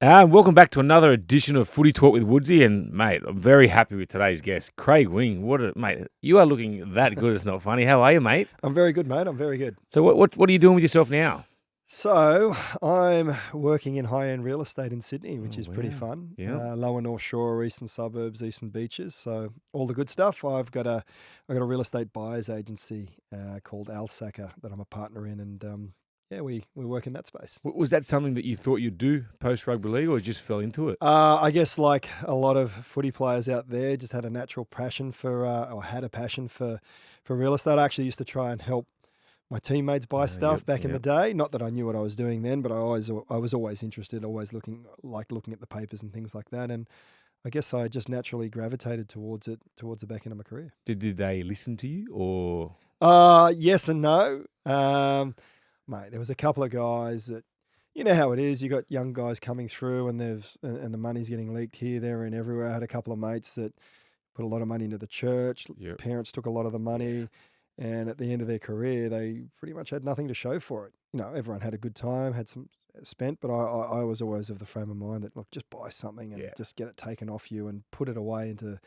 Welcome back to another edition of Footy Talk with Woodsy, and mate, I'm very happy with today's guest, Craig Wing. Mate? You are looking that good. It's not funny. How are you, mate? I'm very good, mate. I'm very good. So, what are you doing with yourself now? So I'm working in high-end real estate in Sydney, which Oh, is pretty wow. fun. Yeah. Lower North Shore, eastern suburbs, eastern beaches. So all the good stuff. I've got a real estate buyers agency called Alsacker that I'm a partner in, and yeah, we work in that space. Was that something that you thought you'd do post rugby league, or just fell into it? I guess like a lot of footy players out there, just had a natural passion for, or had a passion for real estate. I actually used to try and help my teammates buy stuff back in the day. Not that I knew what I was doing then, but I was always interested, always looking at the papers and things like that. And I guess I just naturally gravitated towards the back end of my career. Did they listen to you, or? Yes and no. Mate, there was a couple of guys that, you know how it is. You got young guys coming through, and the money's getting leaked here, there, and everywhere. I had a couple of mates that put a lot of money into the church. Yep. Parents took a lot of the money. And at the end of their career, they pretty much had nothing to show for it. You know, everyone had a good time, had some spent, but I was always of the frame of mind that, look, just buy something and just get it taken off you and put it away into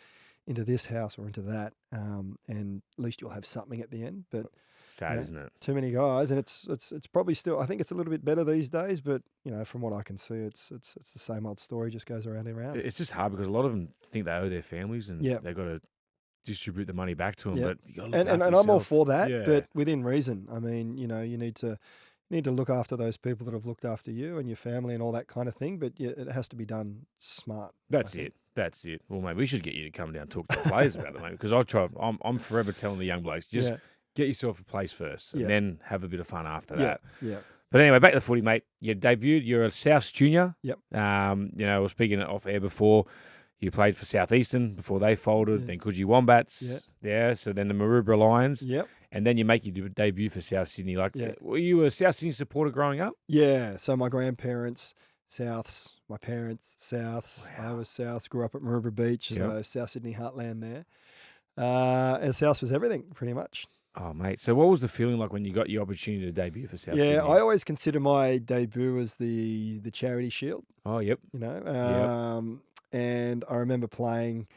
this house or into that, and at least you'll have something at the end. But Sad, isn't it? too many guys, and it's probably still. I think it's a little bit better these days, but from what I can see, it's the same old story, just goes around and around. It's just hard because a lot of them think they owe their families, and Yep. they've got to distribute the money back to them. Yep. But you got to look And after I'm all yourself. for that, Yeah. but within reason. I mean, you need to look after those people that have looked after you and your family and all that kind of thing. But yeah, it has to be done smart. That's it. That's it. Well, mate, we should get you to come down and talk to the players about it, mate. Because I'm forever telling the young blokes, just get yourself a place first, and then have a bit of fun after that. Yeah. But anyway, back to the footy, mate. You debuted. You're a Souths junior. Yep. We were speaking off air before. You played for Southeastern before they folded. Then Coogee Wombats. Yeah. So then the Maroubra Lions. Yep. And then you make your debut for South Sydney. Were you a South Sydney supporter growing up? Yeah. So my grandparents, Souths. My parents, Souths. Wow. I was Souths. Grew up at Maroubra Beach. Yep. So South Sydney heartland there. And Souths was everything, pretty much. Oh, mate. So what was the feeling like when you got your opportunity to debut for South Sydney? Yeah, I always consider my debut as the Charity Shield. Oh, yep. And I remember playing,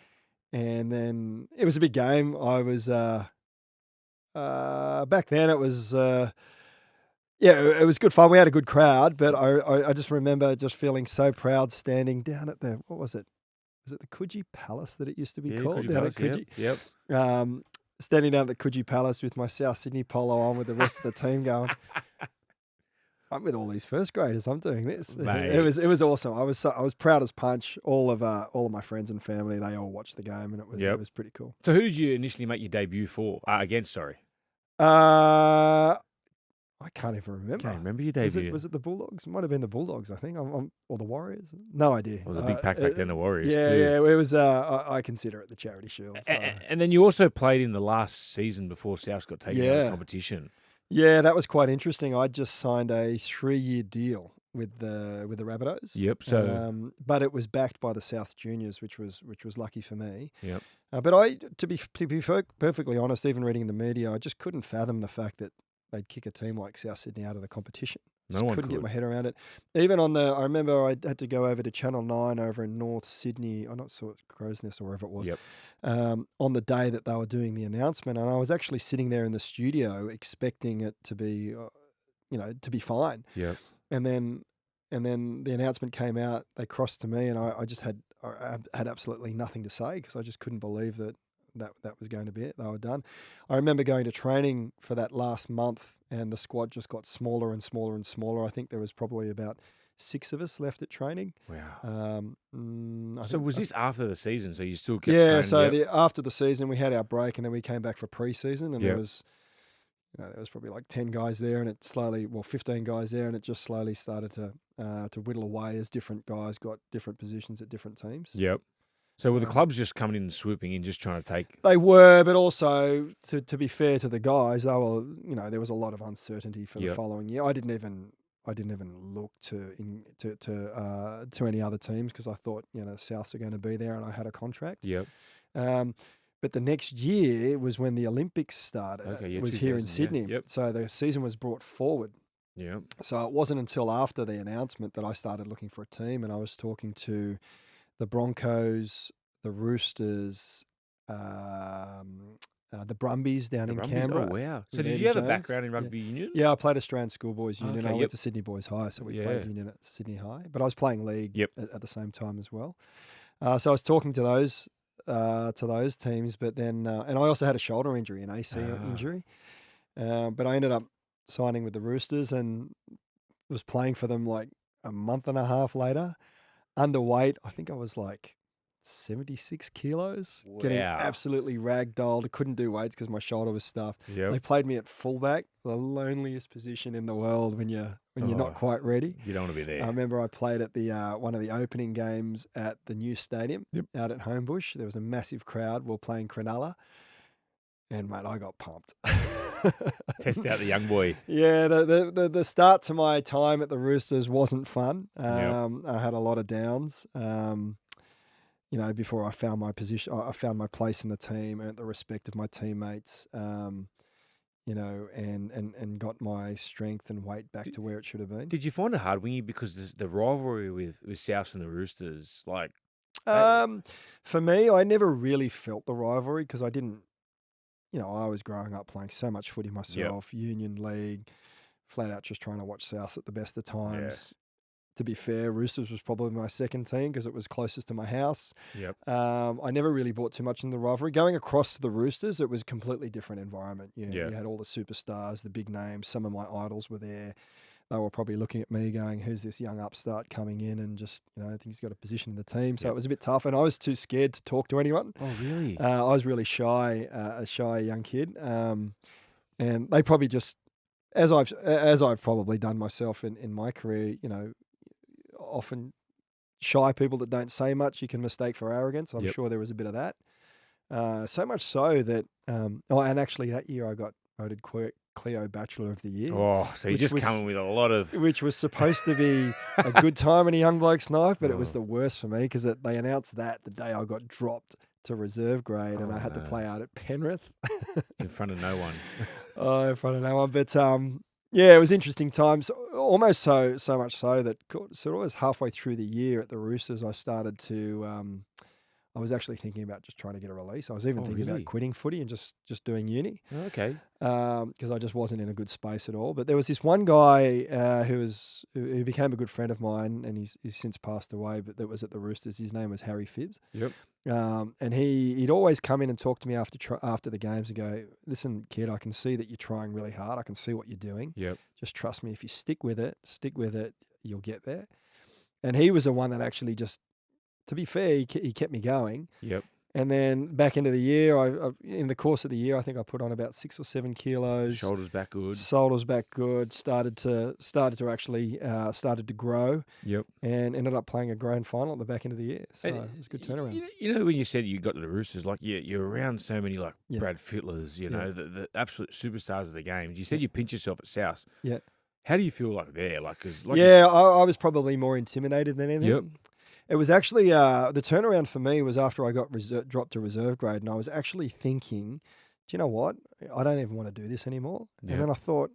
and then it was a big game. I was back then. It was it was good fun. We had a good crowd, but I just remember just feeling so proud standing down at the, what was it? Was it the Coogee Palace that it used to be called? Coogee Palace, at Coogee. Yep. Standing down at the Coogee Palace with my South Sydney polo on, with the rest of the team going, I'm with all these first graders. I'm doing this. Mate. It was awesome. I was proud as punch. All of my friends and family, they all watched the game, and it was pretty cool. So who did you initially make your debut for? Against, sorry. I can't even remember. Can't remember your debut. Was it the Bulldogs? It might have been the Bulldogs, I think. Or the Warriors. No idea. It was a big pack back then, the Warriors. Yeah, too. yeah. It was. I consider it the Charity Shield. So. And then you also played in the last season before Souths got taken out of the competition. Yeah, that was quite interesting. I just signed a 3-year deal with the Rabbitohs. Yep. So, but it was backed by the South Juniors, which was lucky for me. Yep. But to be perfectly honest, even reading the media, I just couldn't fathom the fact that they'd kick a team like South Sydney out of the competition. No one couldn't could get my head around it. Even I remember I had to go over to Channel 9 over in North Sydney. I'm not sure, Crow's Nest or wherever it was. Yep. On the day that they were doing the announcement, and I was actually sitting there in the studio expecting it to be, to be fine. Yep. And then the announcement came out. They crossed to me, and I just had absolutely nothing to say, because I just couldn't believe that was going to be it. They were done. I remember going to training for that last month, and the squad just got smaller and smaller and smaller. I think there was probably about 6 of us left at training. Wow. So was this after the season? So you still kept training? training? Yeah, so after the season, we had our break, and then we came back for pre-season, and there was probably like 10 guys there, and 15 guys there, and it just slowly started to whittle away as different guys got different positions at different teams. Yep. So were the clubs just coming in and swooping in, just trying to take? They were, but also to be fair to the guys, they were. There was a lot of uncertainty for the following year. I didn't even look to any other teams, because I thought Souths are going to be there, and I had a contract. Yep. But the next year was when the Olympics started. Okay, yeah, it was here in 2000, Sydney. Yep. So the season was brought forward. Yeah. So it wasn't until after the announcement that I started looking for a team, and I was talking to the Broncos, the Roosters, the Brumbies down The in Brumbies? Oh, Canberra wow. So with did Eddie you have a Jones. background in rugby union? Yeah, I played Australian Schoolboys Union. Okay, I yep. went to Sydney Boys High, so we Yeah. played union at Sydney High. But I was playing league Yep. at the same time as well. So I was talking to those teams, but then and I also had a shoulder injury, an AC injury. But I ended up signing with the Roosters and was playing for them like a month and a half later. Underweight, I think I was like 76 kilos, getting Wow. absolutely ragdolled. I couldn't do weights because my shoulder was stuffed. Yep. They played me at fullback, the loneliest position in the world when you're not quite ready. You don't want to be there. I remember I played at the one of the opening games at the new stadium out at Homebush. There was a massive crowd. We were playing Cronulla. And, mate, I got pumped. Test out the young boy. Yeah, the start to my time at the Roosters wasn't fun. Yep. I had a lot of downs. Before I found my position, I found my place in the team, earned the respect of my teammates, and got my strength and weight back to where it should have been. Did you find it hard, Wingy, because the rivalry with Souths and the Roosters, like... For me, I never really felt the rivalry because I didn't... I was growing up playing so much footy myself, Union League, flat out just trying to watch South at the best of times. To be fair, Roosters was probably my second team because it was closest to my house. Yep. I never really bought too much in the rivalry. Going across to the Roosters, it was a completely different environment. You had all the superstars, the big names. Some of my idols were there. They were probably looking at me going, who's this young upstart coming in and just, I think he's got a position in the team. So it was a bit tough. And I was too scared to talk to anyone. Oh, really? I was really shy, a shy young kid. And they probably just, as I've probably done myself in my career, often shy people that don't say much, you can mistake for arrogance. I'm sure there was a bit of that. So much so that, and actually that year I got voted Cleo Bachelor of the Year. Oh, so you're just coming with a lot of... Which was supposed to be a good time in a young bloke's life, but it was the worst for me because they announced that the day I got dropped to reserve grade and I had to play out at Penrith. In front of no one. In front of no one. But it was interesting times, almost so much so that sort of was halfway through the year at the Roosters, I started to... I was actually thinking about just trying to get a release. I was even thinking about quitting footy and just doing uni. Okay. Because I just wasn't in a good space at all. But there was this one guy who became a good friend of mine, and he's since passed away. But that was at the Roosters. His name was Harry Phibbs. Yep. And he'd always come in and talk to me after the games and go, "Listen, kid, I can see that you're trying really hard. I can see what you're doing. Yep. Just trust me. If you stick with it, you'll get there." And he was the one that actually just. To be fair, he kept me going. Yep. And then back into the year, in the course of the year, I think I put on about 6 or 7 kilos. Shoulders back good. Shoulders back good. Started to actually started to grow. Yep. And ended up playing a grand final at the back end of the year. So it was a good turnaround. You know when you said you got to the Roosters, like you're around so many like Brad Fittlers, the absolute superstars of the game. You said you pinch yourself at South. Yeah. How do you feel like there? I was probably more intimidated than anything. Yep. It was actually the turnaround for me was after I got dropped to reserve grade, and I was actually thinking, do you know what? I don't even want to do this anymore. Yep. And then I thought,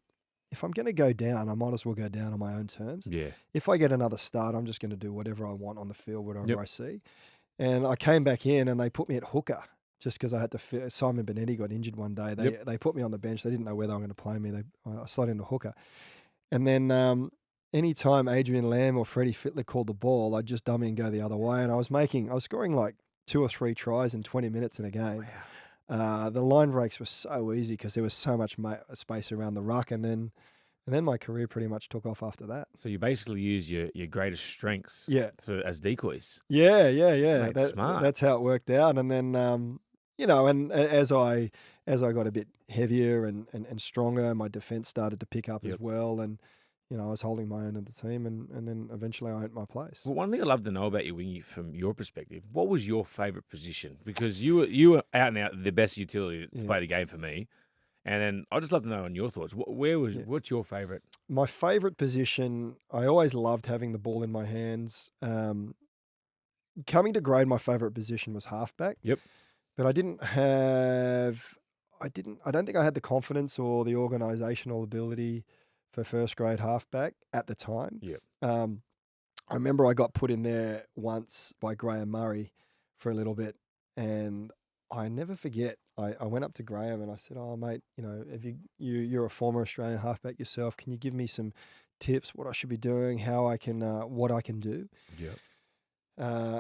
if I'm going to go down, I might as well go down on my own terms. Yeah. If I get another start, I'm just going to do whatever I want on the field, whatever I see. And I came back in, and they put me at hooker just because I had to. Simon Benetti got injured one day. They put me on the bench. They didn't know whether I'm going to play me. I slid into hooker, and then. Anytime Adrian Lamb or Freddie Fittler called the ball, I'd just dummy and go the other way. And I was scoring like 2 or 3 tries in 20 minutes in a game. Wow. The line breaks were so easy because there was so much space around the ruck. And then my career pretty much took off after that. So you basically use your greatest strengths as decoys. Yeah. Smart. That's how it worked out. And then, and as I got a bit heavier and stronger, my defense started to pick up as well. And, I was holding my own in the team, and then eventually I earned my place. Well, one thing I'd love to know about you, Wingy, from your perspective, what was your favourite position? Because you were out and out the best utility to play the game for me. And then I'd just love to know on your thoughts. What's your favourite? My favourite position, I always loved having the ball in my hands. Coming to grade, my favourite position was halfback. Yep. But I don't think I had the confidence or the organisational ability for first grade halfback at the time. Yep. I remember I got put in there once by Graham Murray for a little bit, and I never forget. I went up to Graham and I said, "Oh, mate, if you're a former Australian halfback yourself, can you give me some tips? What I should be doing? How I can what I can do?" Yep.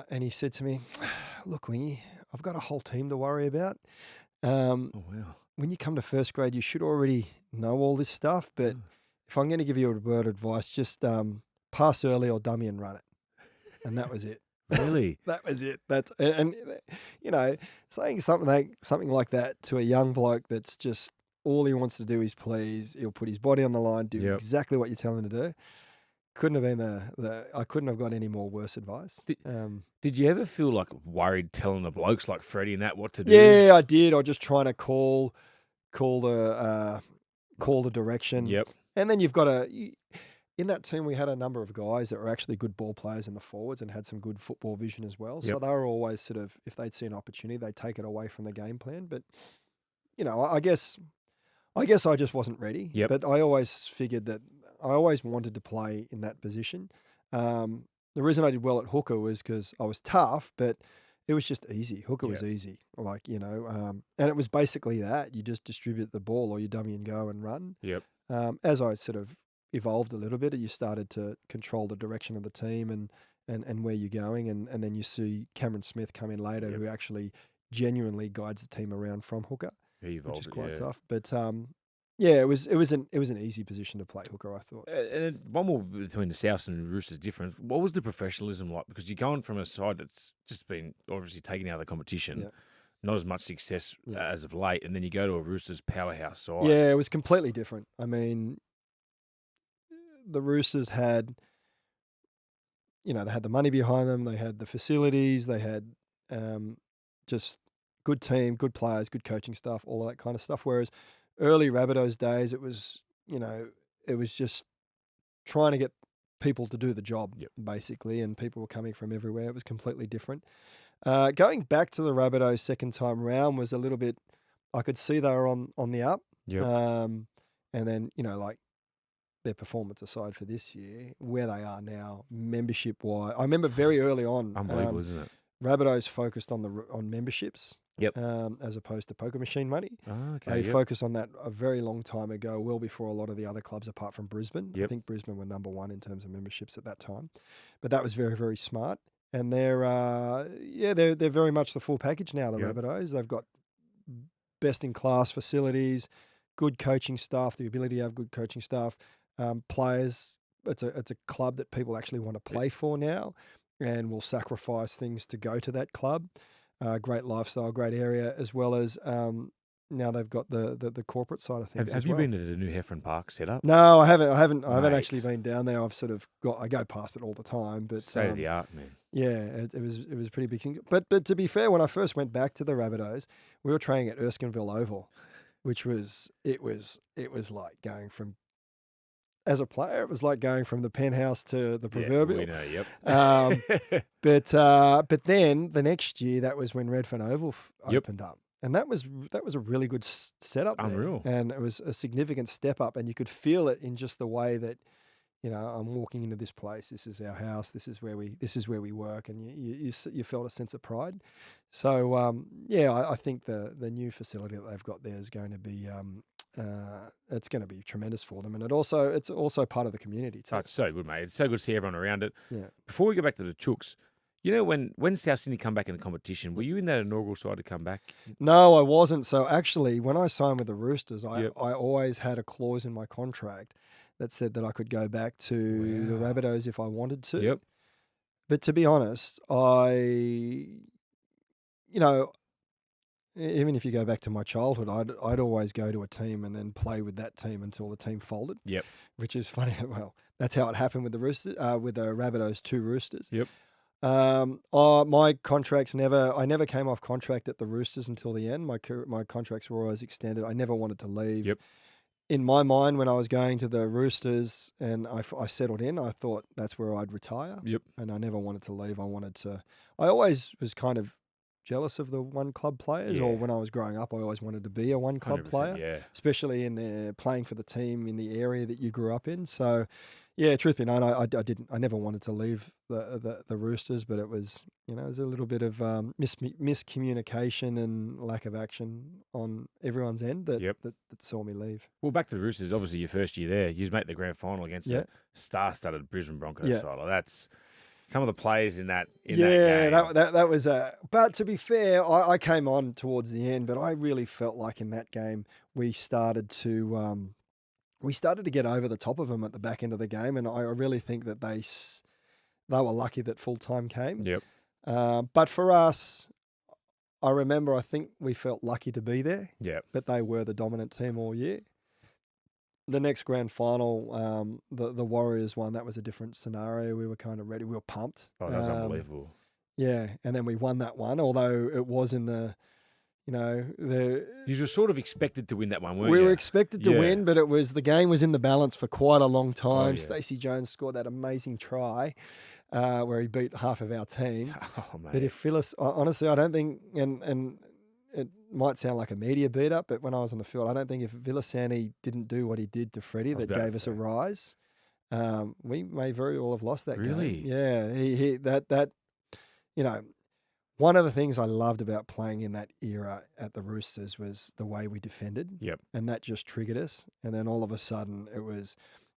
And he said to me, "Look, Wingy, I've got a whole team to worry about. Oh wow. When you come to first grade, you should already know all this stuff. But if I'm going to give you a word of advice, just pass early or dummy and run it." And that was it. Really? That was it. And saying something like that to a young bloke that's just all he wants to do is please. He'll put his body on the line, do exactly what you tell him to do. Couldn't have been I couldn't have got any more worse advice. Did you ever feel like worried telling the blokes like Freddie and that what to do? Yeah, I did. I was just trying to call the direction. Yep. And then you've got in that team, we had a number of guys that were actually good ball players in the forwards and had some good football vision as well. So they were always sort of, if they'd see an opportunity, they'd take it away from the game plan. But, I guess I just wasn't ready. Yep. But I always figured that I always wanted to play in that position. The reason I did well at hooker was because I was tough, but it was just easy. Hooker was easy. And it was basically that. You just distribute the ball or you dummy and go and run. Yep. As I sort of evolved a little bit, you started to control the direction of the team and where you're going, and then you see Cameron Smith come in later, who actually genuinely guides the team around from hooker, which is quite tough. But it was an easy position to play hooker, I thought. And one more between the Souths and the Roosters difference. What was the professionalism like? Because you're going from a side that's just been obviously taken out of the competition. Not as much success as of late, and then you go to a Roosters powerhouse side. Yeah, it was completely different. I mean, the Roosters had, they had the money behind them, they had the facilities, they had just good team, good players, good coaching staff, all of that kind of stuff. Whereas early Rabbitohs days, it was, it was just trying to get people to do the job, basically, and people were coming from everywhere. It was completely different. Going back to the Rabbitohs second time round was a little bit, I could see they were on the up. Yep. And then, their performance aside for this year, where they are now, membership-wise. I remember very early on, Unbelievable, isn't it? Rabbitohs focused on memberships, Yep. As opposed to poker machine money. Oh, okay. They focused on that a very long time ago, well before a lot of the other clubs apart from Brisbane. Yep. I think Brisbane were number one in terms of memberships at that time, but that was very, very smart. And they're very much the full package now. The Rabbitohs, they've got best in class facilities, good coaching staff, the ability to have good coaching staff. Players, it's a club that people actually want to play for now, and will sacrifice things to go to that club. Great lifestyle, great area, as well as now they've got the corporate side of things. Have you been to the new Heffron Park setup? No, I haven't actually been down there. I've sort of I go past it all the time, but state of the art, man. Yeah, it was a pretty big thing. But to be fair, when I first went back to the Rabbitohs, we were training at Erskineville Oval, which was like going from. As a player, it was like going from the penthouse to the proverbial. We know, But then the next year, that was when Redfern Oval opened up, and that was a really good setup. Unreal, and it was a significant step up, and you could feel it in just the way that, I'm walking into this place. This is our house. This is where we work, and you felt a sense of pride. So I think the new facility that they've got there is going to be. It's going to be tremendous for them, and it's also part of the community too. Oh, it's so good, mate. It's so good to see everyone around it. Yeah. Before we go back to the Chooks, when South Sydney come back in the competition, were you in that inaugural side to come back? No, I wasn't. So actually, when I signed with the Roosters, I always had a clause in my contract that said that I could go back to the Rabbitohs if I wanted to. Yep. But to be honest, even if you go back to my childhood, I'd always go to a team and then play with that team until the team folded. Yep. Which is funny. Well, that's how it happened with the Roosters, with the Rabbitohs 2 Roosters. Yep. My contracts I never came off contract at the Roosters until the end. My contracts were always extended. I never wanted to leave. Yep. In my mind, when I was going to the Roosters and I settled in, I thought that's where I'd retire. Yep. And I never wanted to leave. I always was kind of jealous of the one club players, Yeah. or when I was growing up, I always wanted to be a one club 100%, player, yeah. especially in the playing for the team in the area that you grew up in. So, yeah, truth be known, I never wanted to leave the Roosters, but it was, you know, there's a little bit of miscommunication and lack of action on everyone's end that saw me leave. Well, back to the Roosters, obviously your first year there, you made the grand final against a star-studded Brisbane Broncos side. Like, that's some of the players in that game. That was but to be fair, I came on towards the end, but I really felt like in that game we started to get over the top of them at the back end of the game, and I really think that they were lucky that full time came. Yep. But for us, I remember I think we felt lucky to be there. Yep. But they were the dominant team all year. The next grand final, the Warriors won. That was a different scenario. We were kind of ready. We were pumped. Oh, that was unbelievable. Yeah, and then we won that one, although it was in the, you know, you were sort of expected to win that one, weren't you? We were expected to win, but the game was in the balance for quite a long time. Oh, yeah. Stacey Jones scored that amazing try where he beat half of our team. Oh, mate. But if Phyllis, honestly, I don't think, and it might sound like a media beat up, but when I was on the field, I don't think if Vilasani didn't do what he did to Freddie that gave us a rise, we may very well have lost that game. Really? Yeah, that you know. One of the things I loved about playing in that era at the Roosters was the way we defended. Yep. And that just triggered us. And then all of a sudden it was,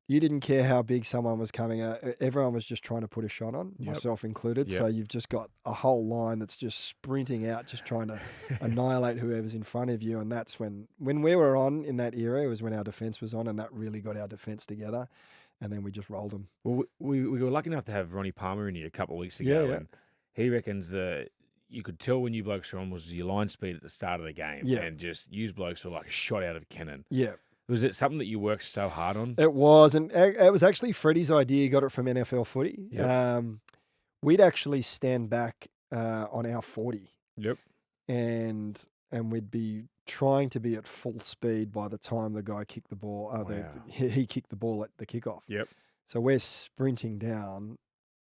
you didn't care how big someone was coming out. Everyone was just trying to put a shot on, myself included. Yep. So you've just got a whole line that's just sprinting out, just trying to annihilate whoever's in front of you. And that's when we were on in that era, it was when our defence was on, and that really got our defence together. And then we just rolled them. Well, we were lucky enough to have Ronnie Palmer in here a couple of weeks ago. Yeah. And he reckons you could tell when you blokes were on was your line speed at the start of the game. Yeah. And just use blokes were like a shot out of a cannon. Yeah. Was it something that you worked so hard on? It was. And it was actually Freddie's idea. He got it from NFL Footy. Yep. We'd actually stand back on our 40. Yep. And we'd be trying to be at full speed by the time the guy kicked the ball. He kicked the ball at the kickoff. Yep. So we're sprinting down.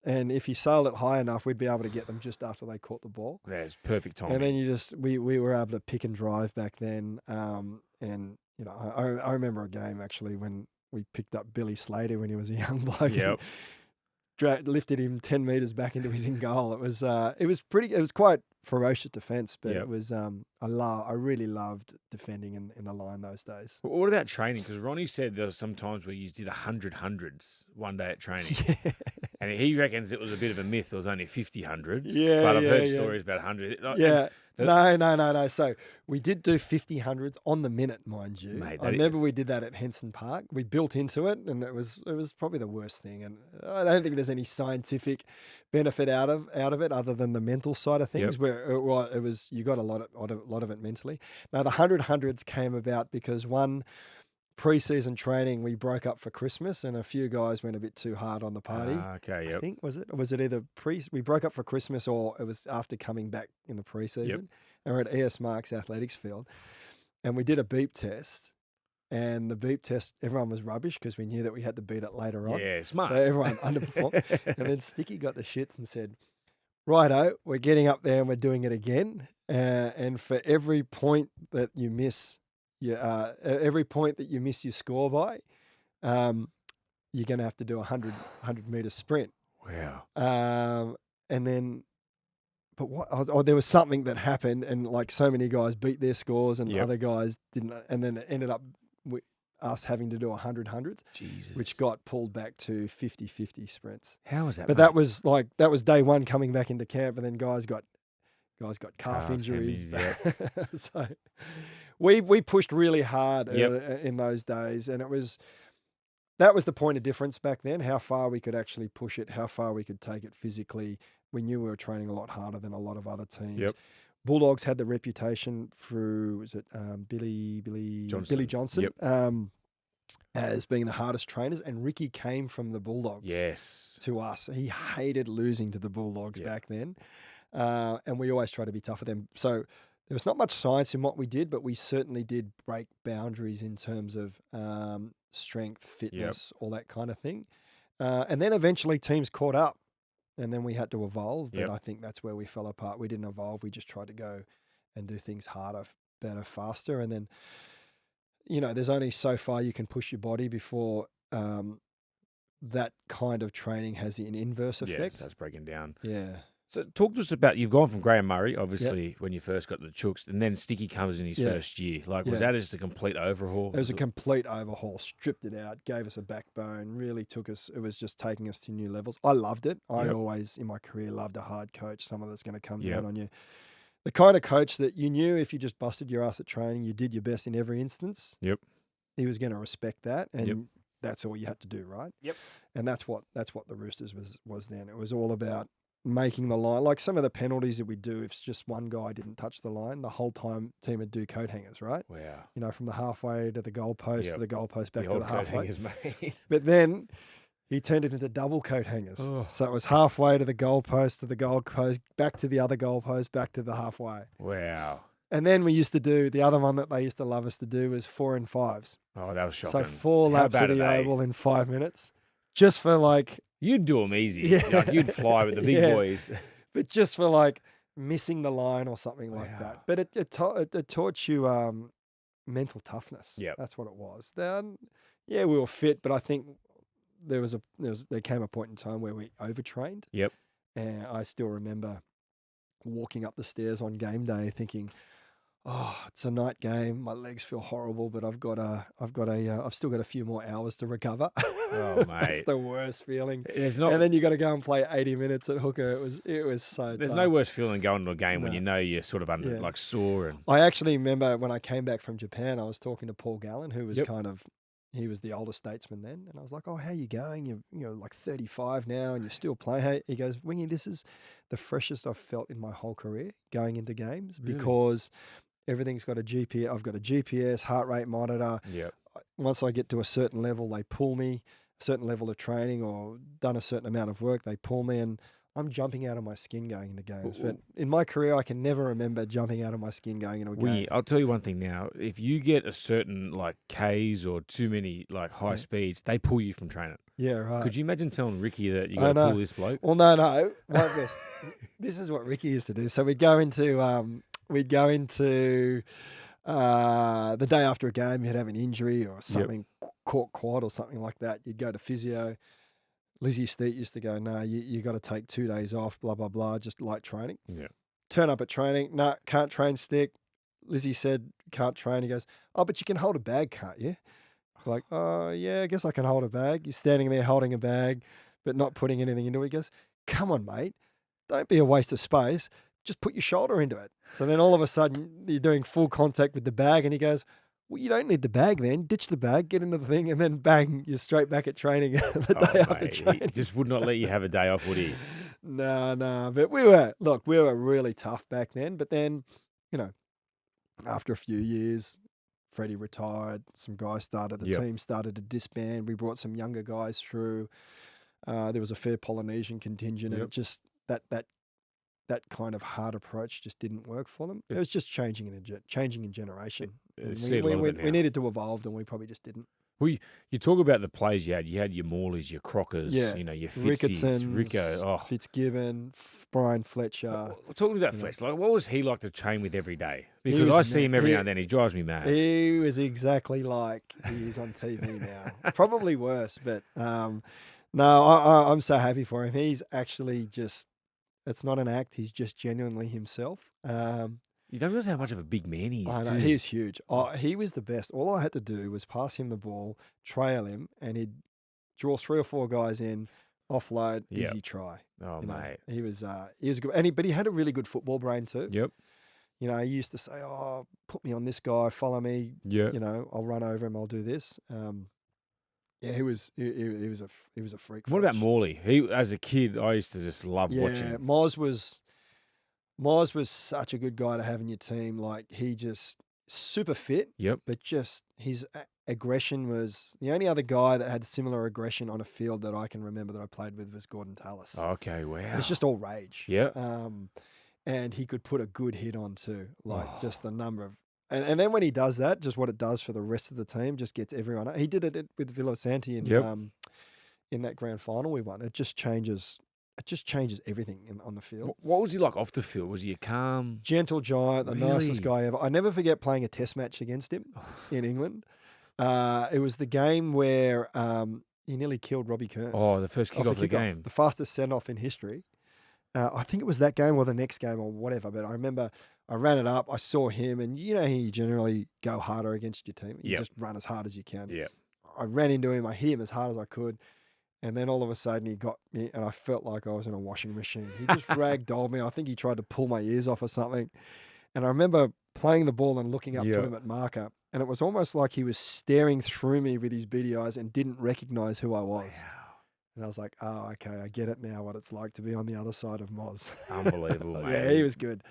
And if you sailed it high enough, we'd be able to get them just after they caught the ball. Yeah, it's perfect timing. And then we were able to pick and drive back then. And, you know, I remember a game actually when we picked up Billy Slater when he was a young bloke. Yep. Lifted him 10 metres back into his in goal. It was quite ferocious defence, but it was I really loved defending in the line those days. But what about training? Because Ronnie said there was some times where you did 100 hundreds one day at training. Yeah. And he reckons it was a bit of a myth. There was only 50 hundreds. Yeah, but I've heard stories about 100. Yeah. No. So we did do 50 hundreds on the minute, mind you. Mate, I remember we did that at Henson Park. We built into it, and it was probably the worst thing. And I don't think there's any scientific benefit out of it other than the mental side of things. Yep. Where it was you got a lot of it mentally. Now the 100 hundreds came about because one pre-season training we broke up for Christmas, and a few guys went a bit too hard on the party. Okay, yep. I think was it either we broke up for Christmas or it was after coming back in the pre-season. Yep. And we're at ES Marks Athletics Field, and we did a beep test. And the beep test, everyone was rubbish because we knew that we had to beat it later on. Yeah, smart. So everyone underperformed. And then Sticky got the shits and said, righto, we're getting up there and we're doing it again. And for every point that you miss, every point that you miss your score by, you're going to have to do a 100-meter sprint. Wow. And then, but there was something that happened, and like so many guys beat their scores, and other guys didn't, and then it ended up with us having to do 100 hundreds, Jesus. which got pulled back to 50-50 sprints. How was that? But mate? that was day one coming back into camp, and then guys got calf injuries. So we pushed really hard in those days, and that was the point of difference back then, how far we could actually push it, how far we could take it physically. We knew we were training a lot harder than a lot of other teams. Yep. Bulldogs had the reputation through, Billy Johnson, as being the hardest trainers, and Ricky came from the Bulldogs to us. He hated losing to the Bulldogs back then, and we always tried to be tough for them. So there was not much science in what we did, but we certainly did break boundaries in terms of strength, fitness, all that kind of thing. And then eventually teams caught up. and then we had to evolve. But Yep. I think that's where we fell apart. We didn't evolve. We just tried to go and do things harder, better, faster. And then, there's only so far you can push your body before that kind of training has an inverse Yeah, effect. so it's breaking down. Yeah. So talk to us about, you've gone from Graham Murray, obviously, when you first got the Chooks, and then Sticky comes in his first year. Like, was that just a complete overhaul? It was a complete overhaul, stripped it out, gave us a backbone, really it was just taking us to new levels. I loved it. I always, in my career, loved a hard coach, someone that's going to come down on you. The kind of coach that you knew if you just busted your ass at training, you did your best in every instance. Yep. He was going to respect that, and that's all you had to do, right? Yep. And that's what the Roosters was then. It was all about making the line. Like some of the penalties that we do, if it's just one guy didn't touch the line, the whole team would do coat hangers, right? Wow. From the halfway to the goalpost to the goalpost back to the halfway. Hangers, mate. But then he turned it into double coat hangers. Oh. So it was halfway to the goalpost, back to the other goalpost, back to the halfway. Wow. And then we used to do, the other one that they used to love us to do was 4 and 5s. Oh, that was shocking. So 4 laps of the oval in 5 minutes. Just for like... You'd do them easy. Yeah. Like you'd fly with the big boys. But just for like missing the line or something like that. But it taught you mental toughness. Yeah. That's what it was. Then, we were fit, but I think there came a point in time where we overtrained. Yep. And I still remember walking up the stairs on game day thinking, oh, it's a night game. My legs feel horrible, but I've still got a few more hours to recover. Oh, mate. That's the worst feeling. And then you got to go and play 80 minutes at hooker. It was so There's tough. no worse feeling than going to a game when you know you're sort of under like sore. And I actually remember when I came back from Japan, I was talking to Paul Gallen, who was he was the older statesman then. And I was like, oh, how you going? You're like 35 now and you're still playing. He goes, Wingy, this is the freshest I've felt in my whole career going into games because everything's got a GPS. I've got a GPS, heart rate monitor. Yep. Once I get to a certain level, they pull me, a certain level of training or done a certain amount of work, they pull me, and I'm jumping out of my skin going into games. But in my career, I can never remember jumping out of my skin going into a game. I'll tell you one thing now. If you get a certain like Ks or too many like high speeds, they pull you from training. Yeah, right. Could you imagine telling Ricky that you got to pull this bloke? Well, no. This is what Ricky used to do. So we'd go into the day after a game, you'd have an injury or something, caught quad or something like that. You'd go to physio. Lizzie Steet used to go, no, you got to take 2 days off, blah, blah, blah, just light training. Yeah. Turn up at training. No, can't train stick. Lizzie said, can't train. He goes, oh, but you can hold a bag, can't you? Like, oh, yeah, I guess I can hold a bag. You're standing there holding a bag, but not putting anything into it. He goes, come on, mate. Don't be a waste of space. Just put your shoulder into it. So then all of a sudden you're doing full contact with the bag and he goes, well, you don't need the bag then. Ditch the bag, get into the thing, and then bang, you're straight back at training the day after training. He just would not let you have a day off, would he? No. But we were really tough back then. But then, after a few years, Freddie retired. Some guys started, the team started to disband. We brought some younger guys through. There was a fair Polynesian contingent, and it just that kind of hard approach just didn't work for them. It was just changing in generation. We needed to evolve, and we probably just didn't. Well, you talk about the players you had. You had your Morleys, your Crockers, your Fitzies, Rico, Fitzgibbon, Brian Fletcher. Well, talking about Fletcher, like what was he like to train with every day? Because I see him every now and then. He drives me mad. He was exactly like he is on TV now. Probably worse, but no, I'm so happy for him. He's actually just. It's not an act. He's just genuinely himself. You don't realize how much of a big man he is. I know, he's huge. He was the best. All I had to do was pass him the ball, trail him, and he'd draw 3 or 4 guys in, offload, easy try. Oh, mate. He was good. But he had a really good football brain too. Yep. He used to say, oh, put me on this guy, follow me. Yeah. I'll run over him, I'll do this. He was a freak. What about Morley? He, as a kid, I used to just love watching. Yeah, Moz was such a good guy to have in your team. Like he just super fit. Yep. But just his aggression was the only other guy that had similar aggression on a field that I can remember that I played with was Gordon Tallis. Okay, wow. It's just all rage. Yeah. And he could put a good hit on too. Like just the number of. And then when he does that, just what it does for the rest of the team, just gets everyone. He did it with Villasanti in that grand final we won. It just changes it just changes everything on the field. What was he like off the field? Was he a calm? Gentle giant, the nicest Really? guy ever. I never forget playing a test match against him in England. It was the game where he nearly killed Robbie Kearns. Oh, the first kick off the game. The fastest send-off in history. I think it was that game or the next game or whatever, but I remember I ran it up, I saw him, and you know how you generally go harder against your team. You just run as hard as you can. Yeah. I ran into him, I hit him as hard as I could, and then all of a sudden he got me, and I felt like I was in a washing machine. He just ragdolled me. I think he tried to pull my ears off or something. And I remember playing the ball and looking up to him at marker, and it was almost like he was staring through me with his beady eyes and didn't recognize who I was. Wow. And I was like, oh, okay, I get it now, what it's like to be on the other side of Moz. Unbelievable, mate. Yeah, he was good.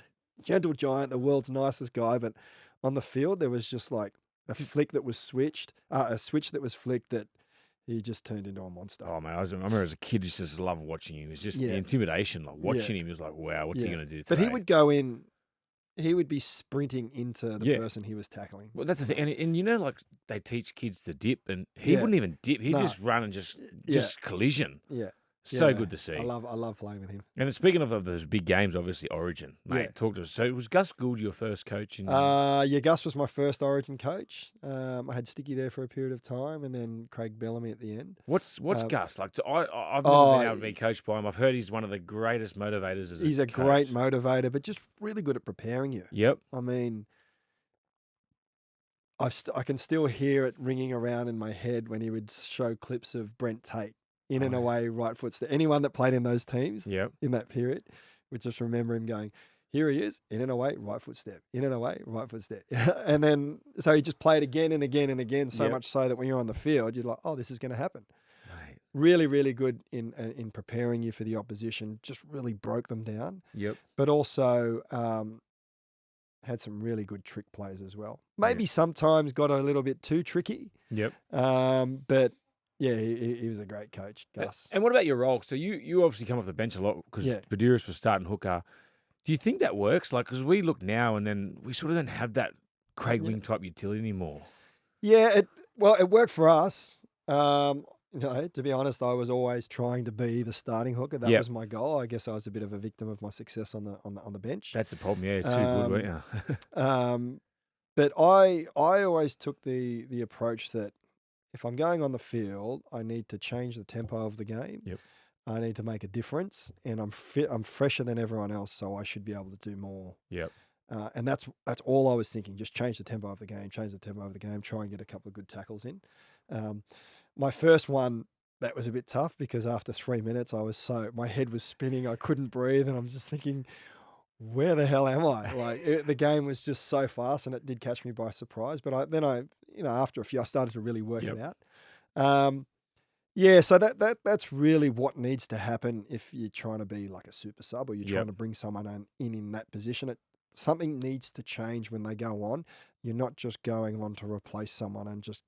Gentle giant, the world's nicest guy, but on the field there was just like a flick that was switched, a switch that was flicked that he just turned into a monster. Oh, man, I remember as a kid, I just loved watching him. It was just the intimidation, like watching him. He was like, wow, what's he going to do today? But he would go in, he would be sprinting into the person he was tackling. Well, that's the thing. And you know, like they teach kids to dip, and he wouldn't even dip. He'd just run and just collision. Yeah. So good to see. I love playing with him. And speaking of those big games, obviously Origin, mate. Talk to us. So was Gus Gould your first coach? Gus was my first Origin coach. I had Sticky there for a period of time, and then Craig Bellamy at the end. What's Gus like? I've never been able to be coached by him. I've heard he's one of the greatest motivators as a coach. He's a great motivator, but just really good at preparing you. Yep. I mean, I can still hear it ringing around in my head when he would show clips of Brent Tate. In and away, right foot step. Anyone that played in those teams in that period would just remember him going, here he is, in and away, right foot step, in and away, right foot step. And then, so he just played again and again and again, so much so that when you're on the field, you're like, oh, this is going to happen. Right. Really, really good in preparing you for the opposition, just really broke them down. Yep. But also had some really good trick plays as well. Maybe sometimes got a little bit too tricky. Yep. But yeah, he was a great coach, Gus. And what about your role? So you obviously come off the bench a lot because Badiris was starting hooker. Do you think that works? Like, because we look now and then we sort of don't have that Craig Wing type utility anymore. Yeah, it worked for us. To be honest, I was always trying to be the starting hooker. That was my goal. I guess I was a bit of a victim of my success on the bench. That's the problem. Yeah, it's too good, weren't you? But I always took the approach that if I'm going on the field, I need to change the tempo of the game. Yep. I need to make a difference, and I'm fresher than everyone else, so I should be able to do more. Yep. And that's all I was thinking. Just change the tempo of the game. Try and get a couple of good tackles in. My first one, that was a bit tough because after 3 minutes, my head was spinning. I couldn't breathe, and I'm just thinking, where the hell am I? Like the game was just so fast, and it did catch me by surprise. But after a few, I started to really work it out. So that's really what needs to happen if you're trying to be like a super sub or you're trying to bring someone in that position. Something needs to change when they go on. You're not just going on to replace someone and just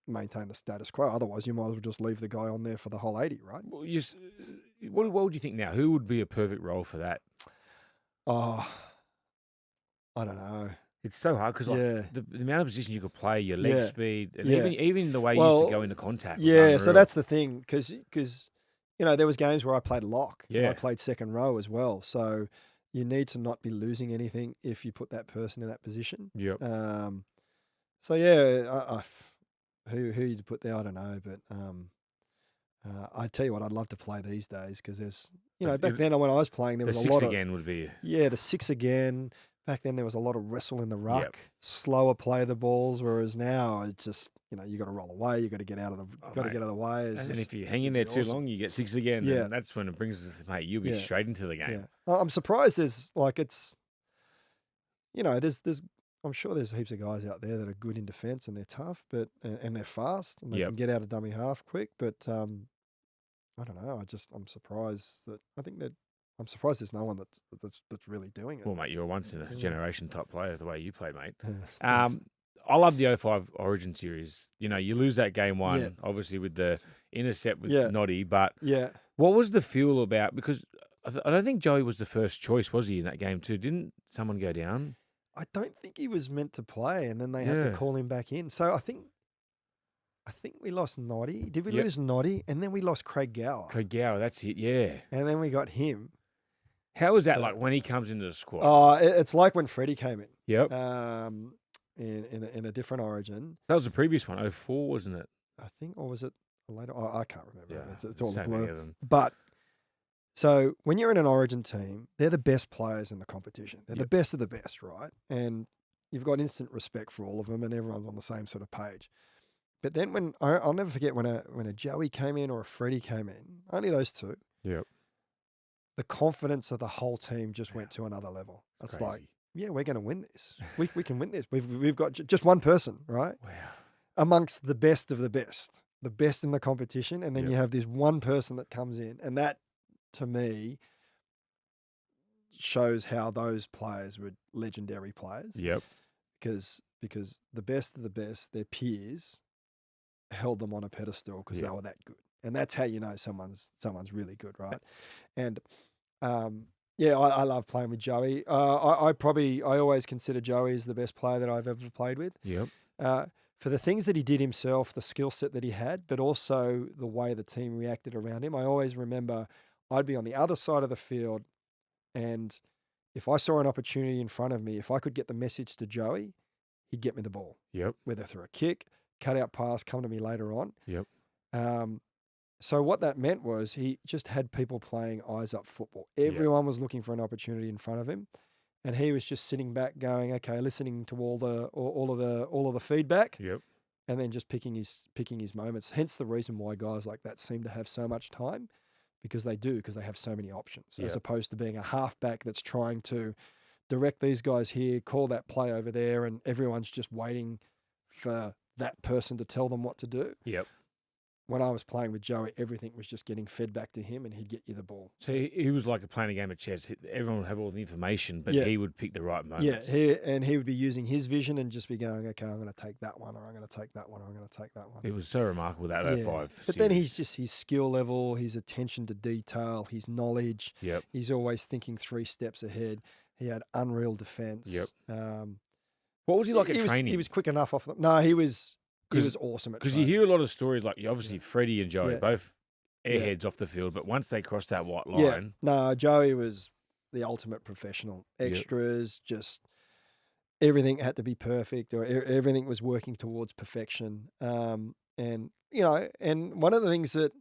maintain the status quo. Otherwise, you might as well just leave the guy on there for the whole 80, right? Well, what would you think now? Who would be a perfect role for that? Oh, I don't know. It's so hard because the amount of positions you could play, your leg speed, and even the way you used to go into contact. Yeah, so that's the thing because there was games where I played lock. Yeah. And I played second row as well. So you need to not be losing anything if you put that person in that position. Yep. Who you'd put there, I don't know, but I tell you what, I'd love to play these days because there's back then when I was playing, there was a lot of... The 6 again would be... Yeah, the 6 again. Back then there was a lot of wrestle in the ruck, slower play the balls, whereas now it's just, you got to roll away, you got to get out of the way. And if you hang in there too long, you get 6 again. Yeah. And that's when it brings us, mate, you'll be straight into the game. Yeah. I'm surprised there's I'm sure there's heaps of guys out there that are good in defence and they're tough, but and they're fast and they can get out of dummy half quick. But I don't know. I'm surprised I'm surprised there's no one that's really doing it. Well, mate, you're a once in a generation type player the way you play, mate. I love the 05 Origin series. You lose that game 1, obviously with the intercept with Noddy, but what was the feel about? Because I don't think Joey was the first choice, was he, in that game too? Didn't someone go down? I don't think he was meant to play, and then they had to call him back in. So I think I think we lost Noddy. Did we Yep. lose Noddy? And then we lost Craig Gower. Craig Gower, that's it, yeah. And then we got him. How was that like when he comes into the squad? It's like when Freddie came in. Yep. In a different origin. That was the previous one, 04, wasn't it? I think, or was it later? I can't remember. Yeah, It's all a so many blur. of them. But so when you're in an origin team, they're the best players in the competition. They're the best of the best, right? And you've got instant respect for all of them, and everyone's on the same sort of page. But then when I'll never forget when a Joey came in or a Freddie came in, only those two. Yep. The confidence of the whole team just went to another level. It's Crazy. like, yeah, we're going to win this. We can win this. We've got just one person, right? Wow. Amongst the best of the best in the competition, and then Yep. you have this one person that comes in, and that, to me, shows how those players were legendary players. Yep. Because the best of the best, their peers, held them on a pedestal because they were that good, and that's how you know someone's really good, right? And I love playing with Joey. I always consider Joey as the best player that I've ever played with. Yep. For the things that he did himself, the skill set that he had, but also the way the team reacted around him. I always remember I'd be on the other side of the field, and if I saw an opportunity in front of me, if I could get the message to Joey, he'd get me the ball. Yep. Whether through a kick, cut out pass, come to me later on. Yep. So what that meant was he just had people playing eyes up football. Everyone was looking for an opportunity in front of him, and he was just sitting back, going, "Okay," listening to all of the feedback. Yep. And then just picking his moments. Hence the reason why guys like that seem to have so much time, because they have so many options, as opposed to being a halfback that's trying to direct these guys here, call that play over there, and everyone's just waiting for that person to tell them what to do. Yep. When I was playing with Joey, everything was just getting fed back to him, and he'd get you the ball. So he was like playing a game of chess. Everyone would have all the information, but he would pick the right moments. Yeah, he would be using his vision and just be going, "Okay, I'm going to take that one, or I'm going to take that one, or I'm going to take that one." It was so remarkable, that 05 But then he's just his skill level, his attention to detail, his knowledge. Yep. He's always thinking 3 steps ahead. He had unreal defense. Yep. What was he like at training? He was quick enough off the... No, he was awesome at training. Because you hear a lot of stories, like obviously Freddie and Joey, both airheads off the field, but once they crossed that white line... Yeah. No, Joey was the ultimate professional. Extras, just everything had to be perfect, or everything was working towards perfection. And one of the things that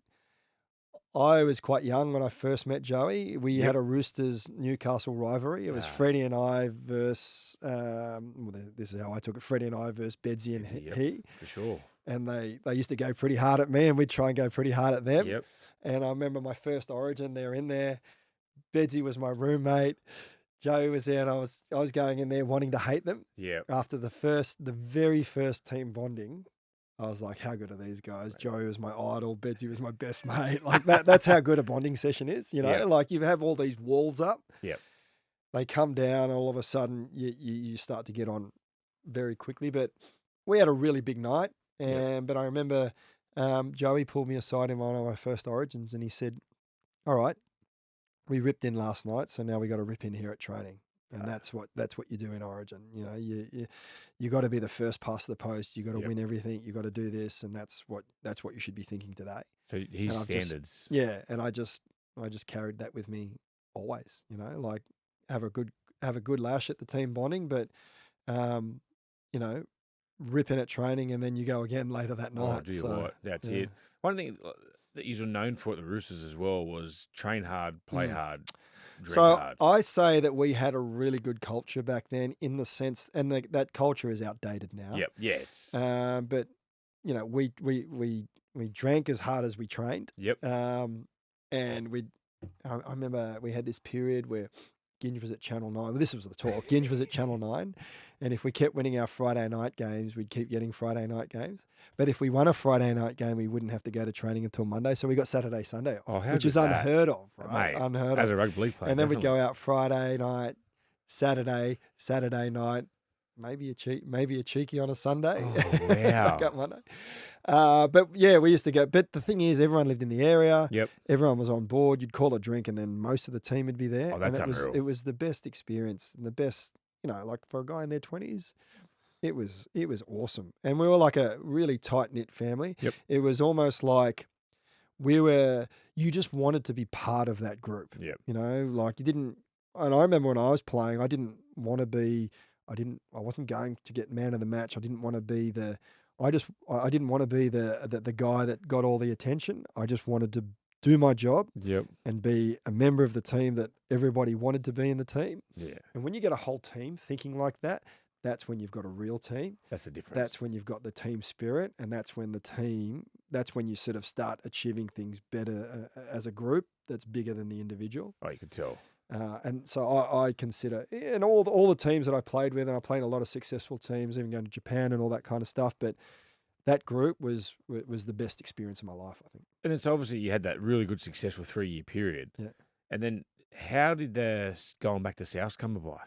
I was quite young when I first met Joey. We had a Roosters Newcastle rivalry. It was Freddie and I versus, this is how I took it, Freddie and I versus Bedsy and he. For sure. And they used to go pretty hard at me, and we'd try and go pretty hard at them. Yep. And I remember my first origin, they're in there. Bedsy was my roommate. Joey was there, and I was going in there wanting to hate them. Yeah. After the very first team bonding, I was like, how good are these guys? Right. Joey was my idol. Bedsy was my best mate. Like that's how good a bonding session is, you know? Yeah. Like you have all these walls up. Yep. They come down, all of a sudden you start to get on very quickly. But we had a really big night. But I remember Joey pulled me aside in one of my first origins, and he said, "All right, we ripped in last night, so now we got to rip in here at training." And that's what you do in Origin. You know, you got to be the first past the post. You got to win everything. You got to do this, and that's what you should be thinking today. So his standards. And I just carried that with me always. You know, like have a good lash at the team bonding, but rip in at training, and then you go again later that night. Oh, what? That's it. One thing that you're known for at the Roosters as well was train hard, play hard. So I say that we had a really good culture back then, in the sense, and that culture is outdated now. Yep. Yeah. It's... but we drank as hard as we trained. Yep. And I remember we had this period where Ginge was at Channel 9. Well, this was the talk. Ginge was at Channel 9. And if we kept winning our Friday night games, we'd keep getting Friday night games. But if we won a Friday night game, we wouldn't have to go to training until Monday. So we got Saturday, Sunday off, which is unheard of, right? Mate, unheard as of. a rugby league player. And then definitely. we'd go out Friday night, Saturday night, maybe a cheeky on a Sunday. Oh, wow. Got Monday. But yeah, we used to go. But the thing is, everyone lived in the area. Yep. Everyone was on board. You'd call a drink, and then most of the team would be there. Oh, that's and unreal. It was the best experience, and the best, like for a guy in their 20s, It was awesome. And we were like a really tight-knit family. Yep. It was almost like you just wanted to be part of that group. Yep. You know, like you didn't, and I remember when I was playing, I didn't want to be, I wasn't going to get man of the match. I didn't want to be I didn't want to be the guy that got all the attention. I just wanted to do my job Yep. and be a member of the team that everybody wanted to be in the team. Yeah. And when you get a whole team thinking like that, that's when you've got a real team. That's the difference. That's when you've got the team spirit, and that's when you sort of start achieving things better as a group that's bigger than the individual. Oh, you could tell. And so I consider, and all the teams that I played with, and I played in a lot of successful teams, even going to Japan and all that kind of stuff, but that group was the best experience of my life, I think. And it's obviously you had that really good successful 3-year period. Yeah. And then how did the going back to South come about?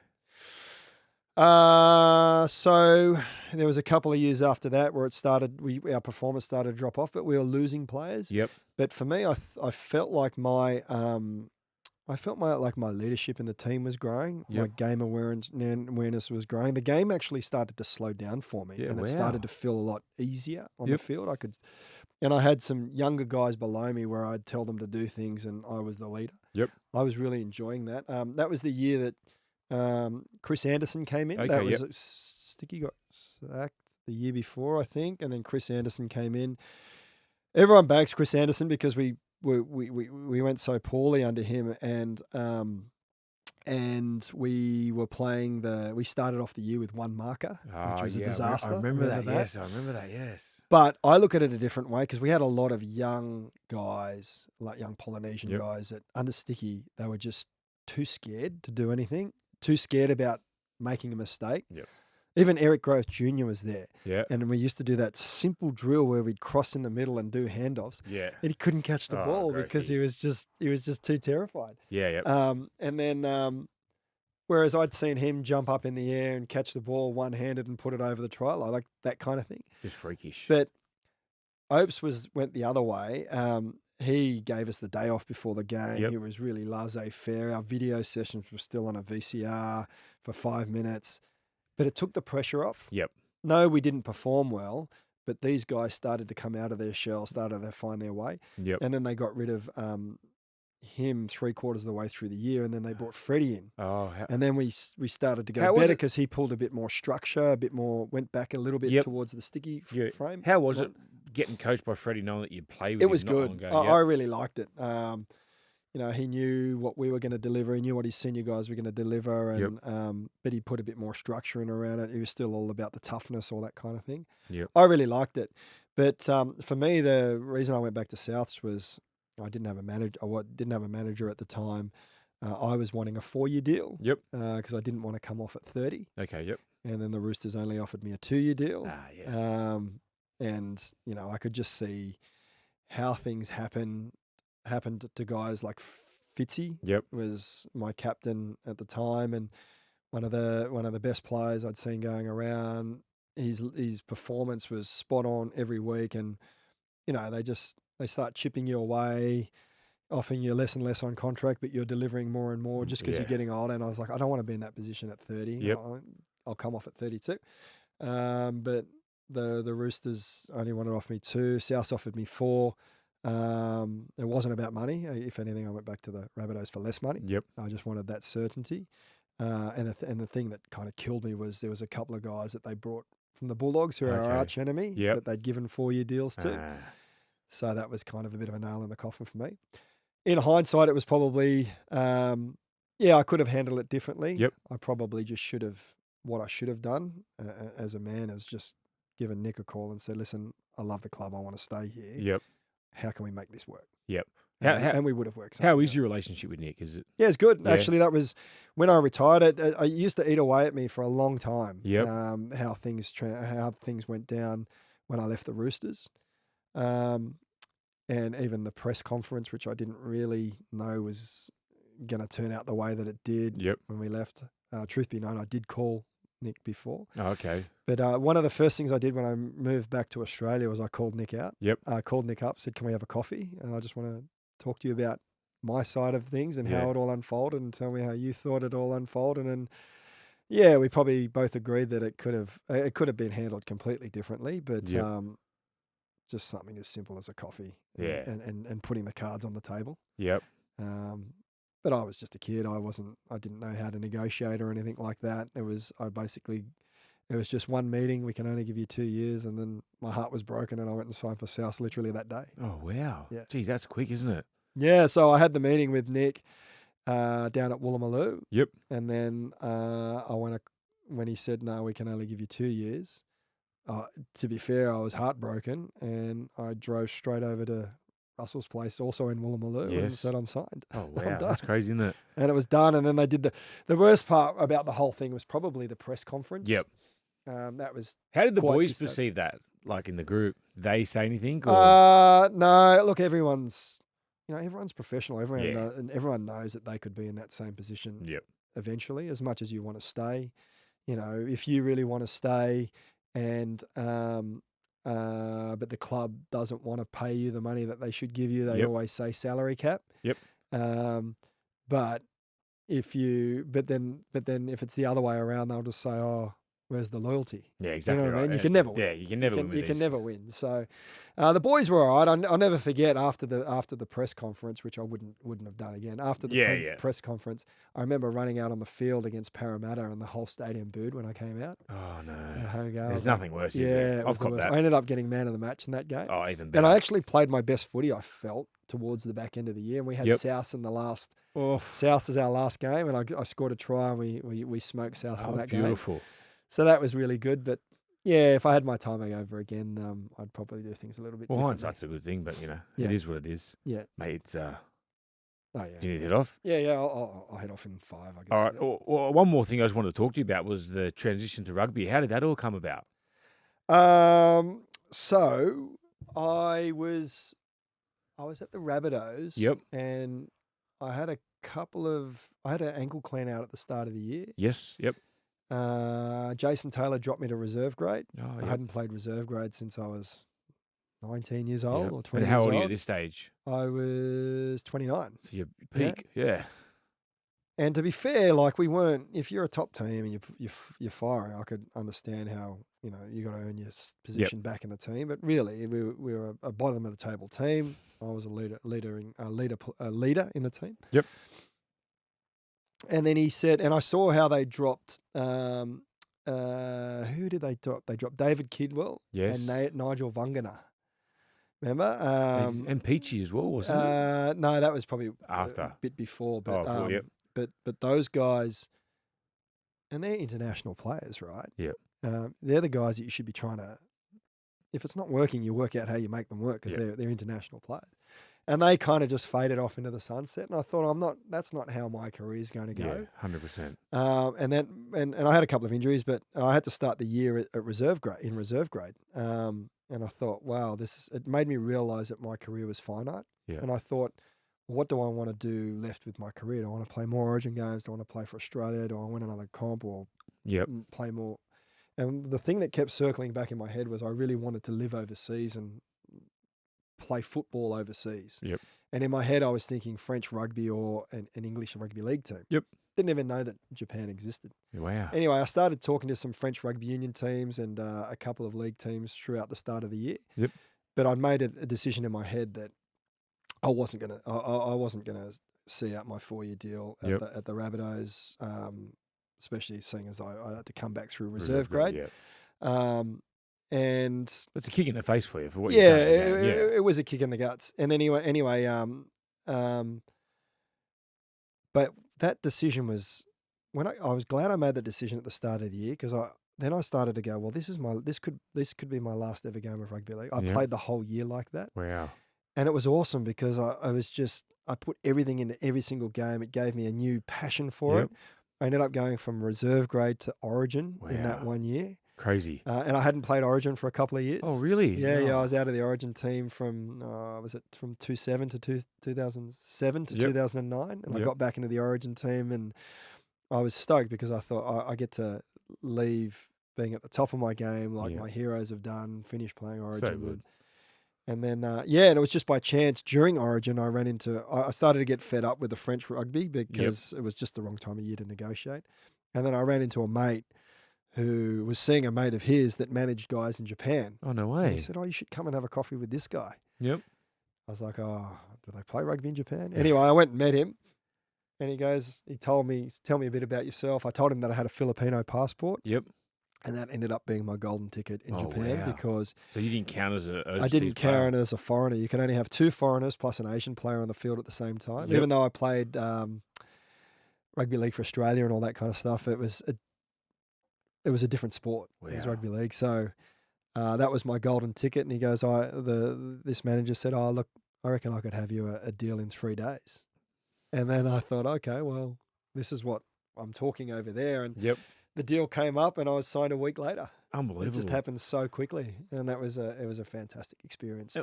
So there was a couple of years after that where it started. Our performance started to drop off, but we were losing players. Yep. But for me, I felt like my leadership in the team was growing. Yep. My game awareness was growing. The game actually started to slow down for me, and it started to feel a lot easier on the field. And I had some younger guys below me where I'd tell them to do things, and I was the leader. Yep. I was really enjoying that. That was the year that Chris Anderson came in. Okay, that was Sticky got sacked the year before, I think, and then Chris Anderson came in. Everyone bags Chris Anderson because we went so poorly under him, and we were playing we started off the year with one marker, which was a disaster. I remember that. Yes, I remember that. Yes. But I look at it a different way because we had a lot of young guys, like young Polynesian guys, that under Sticky, they were just too scared to do anything, too scared about making a mistake. Yep. Even Eric Growth Jr. was there. Yeah. And we used to do that simple drill where we'd cross in the middle and do handoffs. Yeah. And he couldn't catch the ball because he was just too terrified. Yeah, yeah. And then whereas I'd seen him jump up in the air and catch the ball one-handed and put it over the try line, like that kind of thing. Just freakish. But Opes went the other way. He gave us the day off before the game. Yep. He was really laissez-faire. Our video sessions were still on a VCR for 5 minutes. But it took the pressure off. Yep. No, we didn't perform well, but these guys started to come out of their shell, started to find their way. Yep. And then they got rid of him 3/4 of the way through the year, and then they brought Freddie in. And then we started to go better because he pulled a bit more structure, went back a little bit towards the sticky frame. How was it getting coached by Freddie, knowing that you'd play with him? It was good. I really liked it. He knew what we were going to deliver. He knew what his senior guys were going to deliver, and but he put a bit more structure in around it. He was still all about the toughness, all that kind of thing. Yep. I really liked it. But for me, the reason I went back to Souths was I didn't have a manager. I didn't have a manager at the time. I was wanting a 4-year deal. Yep. Because I didn't want to come off at 30. Okay. Yep. And then the Roosters only offered me a 2-year deal. Yeah. And I could just see how things happened to guys like Fitzy. Yep. Was my captain at the time, and one of the best players I'd seen going around. His performance was spot on every week, and they start chipping you away, offering you less and less on contract, but you're delivering more and more just because you're getting older. And I was like, I don't want to be in that position at 30. Yep. I'll come off at 32. But the Roosters only wanted to offer me 2. South offered me 4. It wasn't about money. If anything, I went back to the Rabbitohs for less money. Yep. I just wanted that certainty. And the thing that kind of killed me was there was a couple of guys that they brought from the Bulldogs who are our arch enemy that they'd given 4-year deals to. So that was kind of a bit of a nail in the coffin for me. In hindsight, it was probably, I could have handled it differently. Yep. I probably just what I should have done as a man is just given Nick a call and said, listen, I love the club. I want to stay here. Yep. How can we make this work? Yep. And we would have worked. How is your relationship with Nick? Is it? Yeah, it's good. Yeah. Actually, that was when I retired. It used to eat away at me for a long time. Yep. How things went down when I left the Roosters, and even the press conference, which I didn't really know was going to turn out the way that it did. Yep. When we left. Truth be known, I did call Nick before. Oh, okay. But one of the first things I did when I moved back to Australia was I called Nick out. Yep. I called Nick up, said, can we have a coffee? And I just want to talk to you about my side of things and how it all unfolded, and tell me how you thought it all unfolded. And, Yeah, we probably both agreed that it could have been handled completely differently, but Yep. just something as simple as a coffee Yeah. and putting the cards on the table. Yep. But I was just a kid. I didn't know how to negotiate or anything like that. It was just one meeting. We can only give you 2 years, and then my heart was broken, and I went and signed for South literally that day. Oh, wow. Yeah. Geez, that's quick, isn't it? Yeah, so I had the meeting with Nick down at Woolloomooloo. Yep. And then when he said, no, we can only give you 2 years, to be fair, I was heartbroken, and I drove straight over to Russell's place, also in Woolloomooloo, and said, I'm signed. Oh, I'm wow. done. That's crazy, isn't it? And it was done, and then they did the worst part about the whole thing was probably the press conference. Yep. That was How did the quite boys devastating. perceive that? Like in the group, they say anything? Or? No, look, everyone's professional. Yeah. And everyone knows that they could be in that same position Yep. eventually, as much as you want to stay. If you really want to stay and but the club doesn't want to pay you the money that they should give you, they Yep. always say salary cap. Yep. But then if it's the other way around, they'll just say, oh, where's the loyalty? Yeah, exactly. You know what I right. mean? You can never win. Yeah, you can never win. You can never win. So the boys were all right. I'll never forget after the press conference, which I wouldn't have done again. After the press conference, I remember running out on the field against Parramatta, and the whole stadium booed when I came out. Oh, no. Home game. There's nothing worse, is there? I've got that. I ended up getting man of the match in that game. Oh, even better. And I actually played my best footy, I felt, towards the back end of the year. And we had South in the last. South is our last game, and I scored a try, and we smoked South in that game. Beautiful. So that was really good. But yeah, if I had my time over again, I'd probably do things a little bit differently. Hindsight's a good thing, but it is what it is. Yeah, mate. It's oh yeah. Do you need to head off? Yeah. I'll head off in 5, I guess. All right. Yeah. Well, one more thing I just wanted to talk to you about was the transition to rugby. How did that all come about? So I was at the Rabbitohs. Yep. And I had an ankle clean out at the start of the year. Yes. Yep. Jason Taylor dropped me to reserve grade. Oh, I hadn't played reserve grade since I was 19 years old or 20 And how years old are you old. at this stage? I was 29. So your peak. Yeah. And to be fair, like we weren't. If you're a top team and you're firing, I could understand how you got to earn your position back in the team. But really, we were a bottom of the table team. I was a leader in the team. Yep. And then he said, and I saw how they dropped. Who did they drop? They dropped David Kidwell and Nigel Vungana. Remember? And Peachy as well, wasn't it? No, that was probably After. a bit before. But cool, yep. But those guys, and they're international players, right? Yep. They're the guys that you should be trying to. If it's not working, you work out how you make them work because they're international players. And they kind of just faded off into the sunset. And I thought, that's not how my career is going to go. Yeah, 100%. And I had a couple of injuries, but I had to start the year at reserve grade. And I thought, wow, it made me realize that my career was finite. Yeah. And I thought, what do I want to do left with my career? Do I want to play more Origin games? Do I want to play for Australia? Do I win another comp or play more? And the thing that kept circling back in my head was I really wanted to live overseas and play football overseas. Yep. And in my head, I was thinking French rugby or an English rugby league team. Yep. Didn't even know that Japan existed. Wow. Anyway, I started talking to some French rugby union teams and a couple of league teams throughout the start of the year. Yep. But I'd made a decision in my head that I wasn't gonna see out my 4-year deal at the Rabbitohs, especially seeing as I had to come back through reserve grade. Yeah. And it's a kick in the face for you for what you've done. It was a kick in the guts. And anyway, but that decision was when I was glad I made the decision at the start of the year because I started to go, well, this could be my last ever game of rugby league. I played the whole year like that. Wow. And it was awesome because I put everything into every single game. It gave me a new passion for it. I ended up going from reserve grade to Origin in that 1 year. Crazy. And I hadn't played Origin for a couple of years. Oh, really? Yeah. I was out of the Origin team from 2007 to 2007 to 2009, and I got back into the Origin team, and I was stoked because I thought I get to leave being at the top of my game, like my heroes have done, finish playing Origin. So good. And then, and it was just by chance during Origin, I started to get fed up with the French rugby because it was just the wrong time of year to negotiate. And then I ran into a mate who was seeing a mate of his that managed guys in Japan. Oh, no And way. he said, "Oh, you should come and have a coffee with this guy." Yep. I was like, "Oh, do they play rugby in Japan?" Anyway, I went and met him. And he told me, "Tell me a bit about yourself." I told him that I had a Filipino passport. Yep. And that ended up being my golden ticket in Japan wow. because So you didn't count as a I didn't count as a foreigner. You can only have 2 foreigners plus an Asian player on the field at the same time. Yep. Even though I played rugby league for Australia and all that kind of stuff, it was a different sport. Wow. It was rugby league. So that was my golden ticket. And he goes, this manager said, "Oh, look, I reckon I could have you a deal in 3 days." And then I thought, okay, well, this is what I'm talking over there. And the deal came up and I was signed a week later. Unbelievable. It just happened so quickly. And it was a fantastic experience.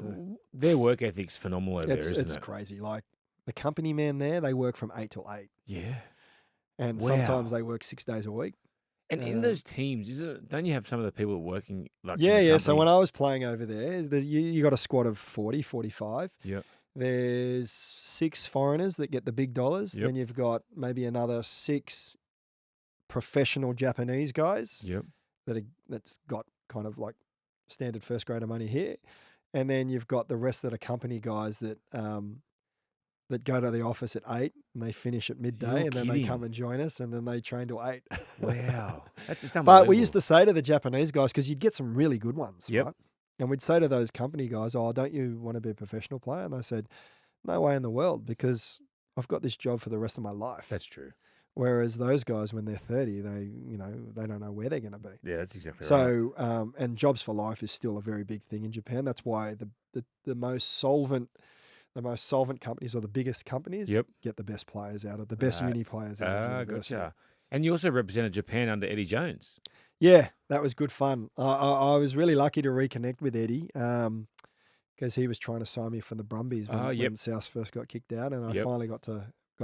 Their work ethic's phenomenal over there, isn't it? It's crazy. Like the company man there, they work from 8 till 8. Yeah. And sometimes they work 6 days a week. And in those teams, don't you have some of the people working like Yeah. So when I was playing over there, you got a squad of 40, 45. Yep. There's 6 foreigners that get the big dollars. Yep. Then you've got maybe another 6 professional Japanese guys. Yep. That's got kind of like standard first grader money here. And then you've got the rest of the company guys that go to the office at 8 and they finish at midday. You're Then kidding. they come and join us and then they train till 8. Wow. That's unbelievable. But we used to say to the Japanese guys, because you'd get some really good ones, Yep. right? And we'd say to those company guys, "Oh, don't you want to be a professional player?" And they said, "No way in the world, because I've got this job for the rest of my life." That's true. Whereas those guys, when they're 30, they don't know where they're going to be. Yeah, that's exactly right. So, and jobs for life is still a very big thing in Japan. That's why the most solvent companies, or the biggest companies, get the best players out of the best uni players out of university. Gotcha. And you also represented Japan under Eddie Jones. Yeah, that was good fun. I was really lucky to reconnect with Eddie because he was trying to sign me from the Brumbies when South first got kicked out, and I finally got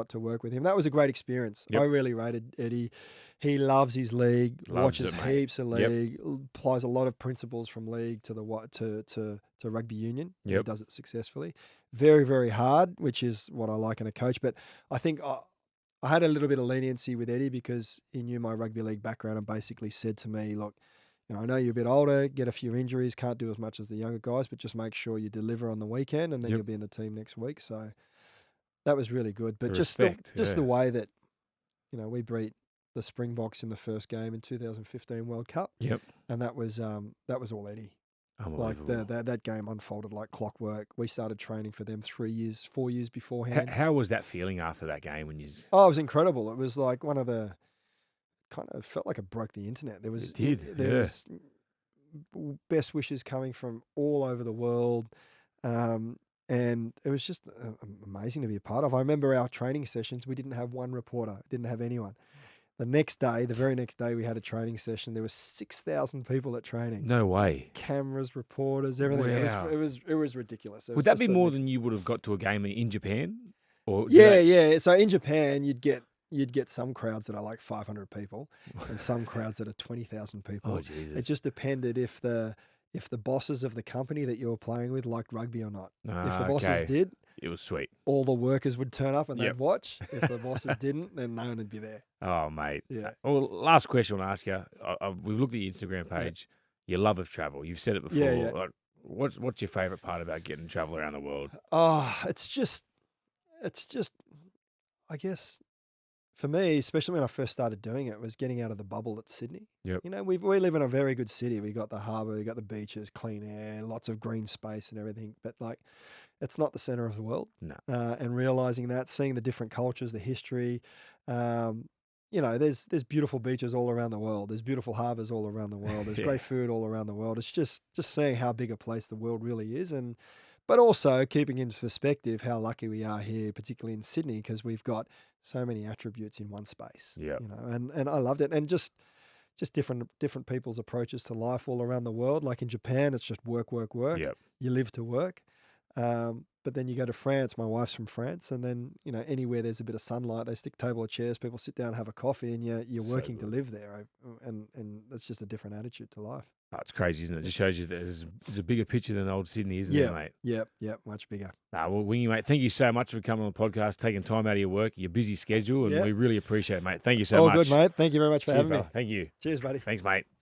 to work with him. That was a great experience. I really rated Eddie. He loves his league, watches heaps of league, applies a lot of principles from league to rugby union. He does it successfully. Very, very hard, which is what I like in a coach. But I think I had a little bit of leniency with Eddie because he knew my rugby league background and basically said to me, "Look, I know you're a bit older, get a few injuries, can't do as much as the younger guys, but just make sure you deliver on the weekend and then you'll be in the team next week." So that was really good. But just the way that, we beat the Springboks in the first game in 2015 World Cup. Yep. And that was all Eddie. Like that game unfolded like clockwork. We started training for them 4 years beforehand. How was that feeling after that game when you? Oh, it was incredible. It was like kind of felt like it broke the internet. There was best wishes coming from all over the world, and it was just amazing to be a part of. I remember our training sessions. We didn't have one reporter. Didn't have anyone. The very next day, we had a training session. There were 6,000 people at training. No way. Cameras, reporters, everything. Wow. It was ridiculous. Would that be more than you would have got to a game in Japan? Or yeah. So in Japan, you'd get some crowds that are like 500 people, and some crowds that are 20,000 people. Oh, Jesus. It just depended if the bosses of the company that you were playing with liked rugby or not. If the bosses did, it was sweet. All the workers would turn up and they'd watch. If the bosses didn't, then no one would be there. Oh, mate. Yeah. Well, last question I want to ask you. We've looked at your Instagram page. Your love of travel. You've said it before. Yeah. Like, what's your favourite part about getting to travel around the world? Oh, it's just, I guess, for me, especially when I first started doing it, was getting out of the bubble at Sydney. Yep. We live in a very good city. We got the harbour, we got the beaches, clean air, lots of green space and everything. But like, it's not the centre of the world. No. And realising that, seeing the different cultures, the history, there's beautiful beaches all around the world. There's beautiful harbours all around the world. There's great food all around the world. It's just seeing how big a place the world really is, but also keeping into perspective how lucky we are here, particularly in Sydney, because we've got so many attributes in one space. Yeah. And I loved it. And just different people's approaches to life all around the world. Like in Japan, it's just work. Yep. You live to work. But then you go to France. My wife's from France, and then anywhere there's a bit of sunlight, they stick a table of chairs. People sit down and have a coffee, and you're working to live there. And that's just a different attitude to life. Oh, it's crazy, isn't it? It just shows you that there's a bigger picture than old Sydney, isn't there, mate? Yeah, much bigger. Well, Wingy, mate, thank you so much for coming on the podcast, taking time out of your work, your busy schedule, and we really appreciate it, mate. Thank you so much. All good, mate. Thank you very much for having me. Thank you. Cheers, buddy. Thanks, mate.